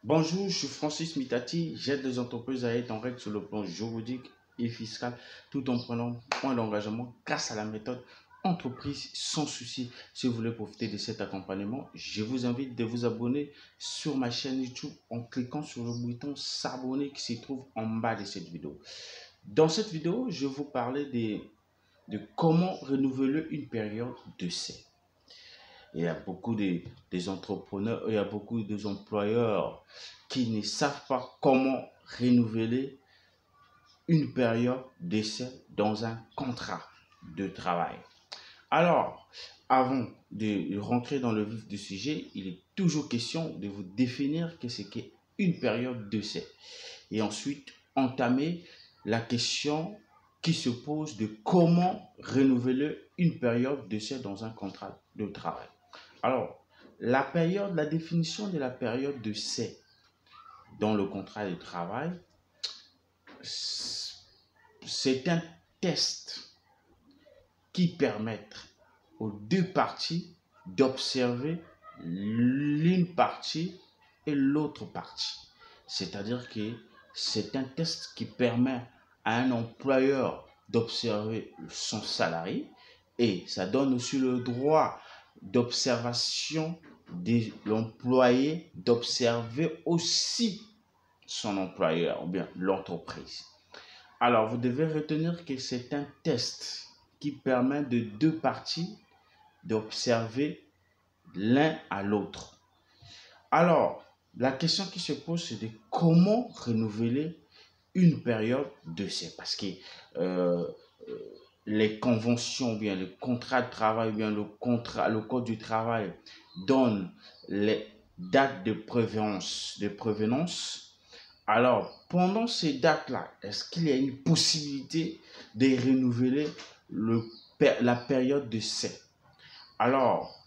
Bonjour, je suis Francis Mitati, j'aide les entreprises à être en règle sur le plan juridique et fiscal tout en prenant point d'engagement grâce à la méthode entreprise sans souci. Si vous voulez profiter de cet accompagnement, je vous invite de vous abonner sur ma chaîne YouTube en cliquant sur le bouton s'abonner qui se trouve en bas de cette vidéo. Dans cette vidéo, je vais vous parler de comment renouveler une période d'essai. Il y a beaucoup des entrepreneurs, il y a beaucoup d'employeurs qui ne savent pas comment renouveler une période d'essai dans un contrat de travail. Alors, avant de rentrer dans le vif du sujet, il est toujours question de vous définir ce qu'est une période d'essai. Et ensuite, entamer la question qui se pose de comment renouveler une période d'essai dans un contrat de travail. Alors, la définition de la période d'essai dans le contrat de travail, c'est un test qui permet aux deux parties d'observer l'une partie et l'autre partie. C'est-à-dire que c'est un test qui permet à un employeur d'observer son salarié et ça donne aussi le droit d'observation de l'employé d'observer aussi son employeur ou bien l'entreprise. Alors, vous devez retenir que c'est un test qui permet de deux parties d'observer l'un à l'autre. Alors, la question qui se pose, c'est de comment renouveler une période d'essai. Parce que les conventions, ou bien le contrat de travail, ou bien le code du travail donne les dates de prévenance. Alors, pendant ces dates-là, est-ce qu'il y a une possibilité de renouveler la période d'essai? Alors,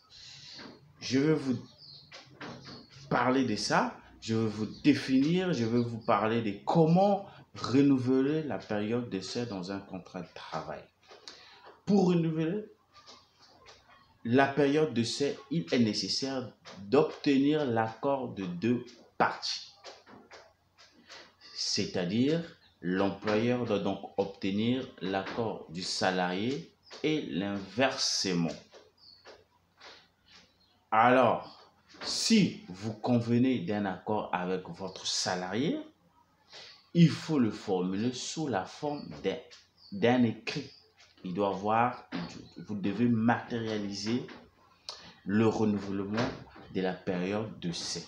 je vais vous parler de ça, je vais vous définir, je vais vous parler de comment renouveler la période d'essai dans un contrat de travail. Pour renouveler la période d'essai, il est nécessaire d'obtenir l'accord de deux parties. C'est-à-dire, l'employeur doit donc obtenir l'accord du salarié et l'inversement. Alors, si vous convenez d'un accord avec votre salarié, il faut le formuler sous la forme d'un écrit. Vous devez matérialiser le renouvellement de la période d'essai.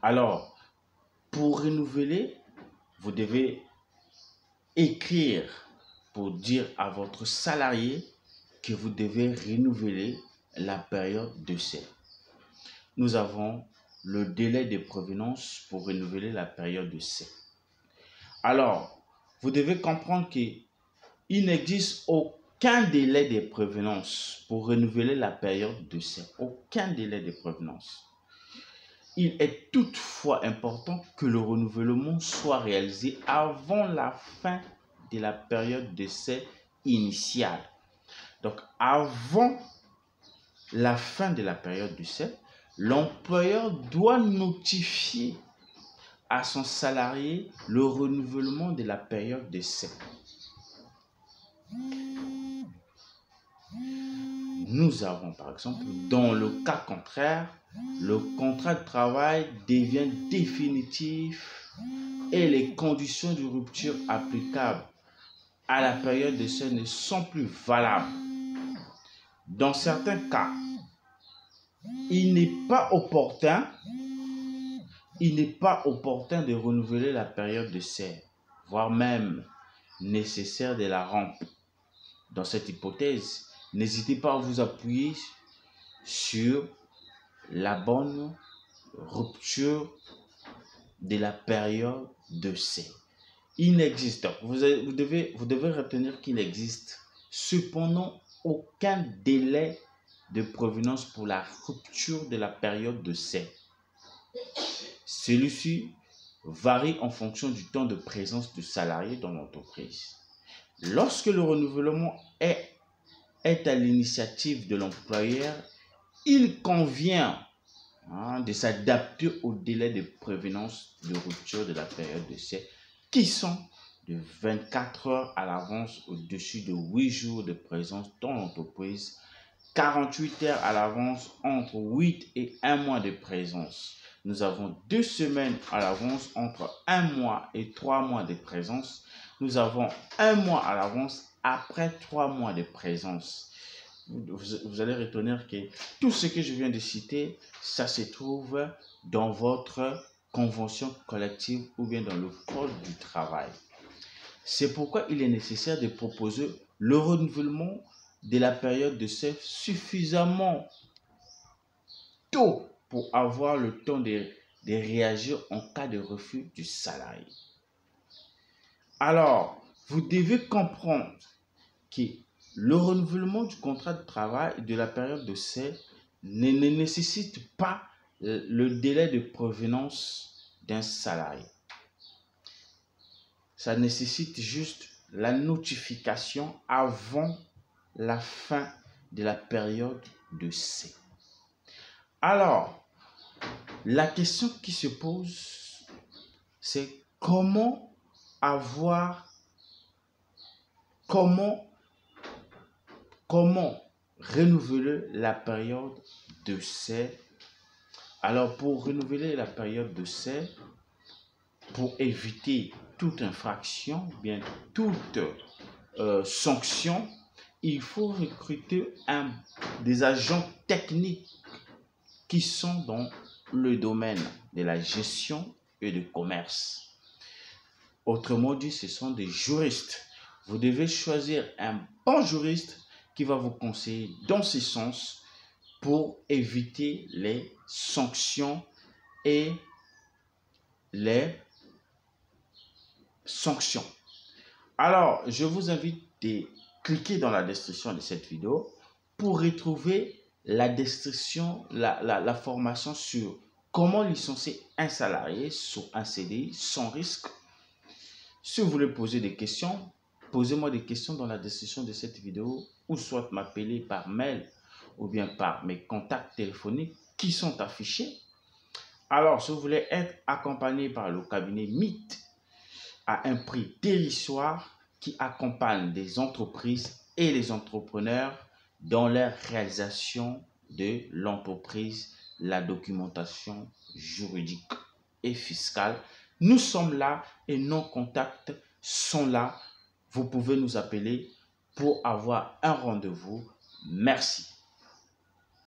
Alors, pour renouveler, vous devez écrire pour dire à votre salarié que vous devez renouveler la période d'essai. Nous avons le délai de prévenance pour renouveler la période d'essai. Alors, vous devez comprendre qu'il n'existe aucun délai de prévenance pour renouveler la période d'essai. Aucun délai de prévenance. Il est toutefois important que le renouvellement soit réalisé avant la fin de la période d'essai initiale. Donc, avant la fin de la période d'essai, l'employeur doit notifier à son salarié le renouvellement de la période d'essai. Nous avons par exemple, dans le cas contraire, le contrat de travail devient définitif et les conditions de rupture applicables à la période d'essai ne sont plus valables. Dans certains cas, il n'est pas opportun de renouveler la période d'essai, voire même nécessaire de la rompre. Dans cette hypothèse, n'hésitez pas à vous appuyer sur la bonne rupture de la période d'essai. Il n'existe, vous devez retenir qu'il n'existe cependant aucun délai de prévenance pour la rupture de la période d'essai. Celui-ci varie en fonction du temps de présence du salarié dans l'entreprise. Lorsque le renouvellement est à l'initiative de l'employeur, il convient de s'adapter au délai de prévenance de rupture de la période d'essai qui sont de 24 heures à l'avance au-dessus de 8 jours de présence dans l'entreprise, 48 heures à l'avance entre 8 et 1 mois de présence. Nous avons 2 semaines à l'avance entre 1 mois et 3 mois de présence. Nous avons 1 mois à l'avance après 3 mois de présence. Vous allez retenir que tout ce que je viens de citer, ça se trouve dans votre convention collective ou bien dans le code du travail. C'est pourquoi il est nécessaire de proposer le renouvellement de la période d'essai suffisamment tôt pour avoir le temps de réagir en cas de refus du salarié. Alors, vous devez comprendre que le renouvellement du contrat de travail et de la période d'essai ne nécessite pas le délai de provenance d'un salarié. Ça nécessite juste la notification avant la fin de la période d'essai. Alors, la question qui se pose, c'est comment renouveler la période d'essai. Alors, pour renouveler la période d'essai, pour éviter toute infraction, bien toute sanction, il faut recruter des agents techniques qui sont dans le domaine de la gestion et du commerce. Autrement dit, ce sont des juristes. Vous devez choisir un bon juriste qui va vous conseiller dans ce sens pour éviter les sanctions et les sanctions. Alors, je vous invite de cliquer dans la description de cette vidéo pour retrouver la description, la formation sur comment licencier un salarié sur un CDI sans risque. Si vous voulez poser des questions, posez-moi des questions dans la description de cette vidéo ou soit m'appeler par mail ou bien par mes contacts téléphoniques qui sont affichés. Alors, si vous voulez être accompagné par le cabinet MIT à un prix dérisoire qui accompagne des entreprises et les entrepreneurs dans la réalisation de l'entreprise, la documentation juridique et fiscale. Nous sommes là et nos contacts sont là. Vous pouvez nous appeler pour avoir un rendez-vous. Merci.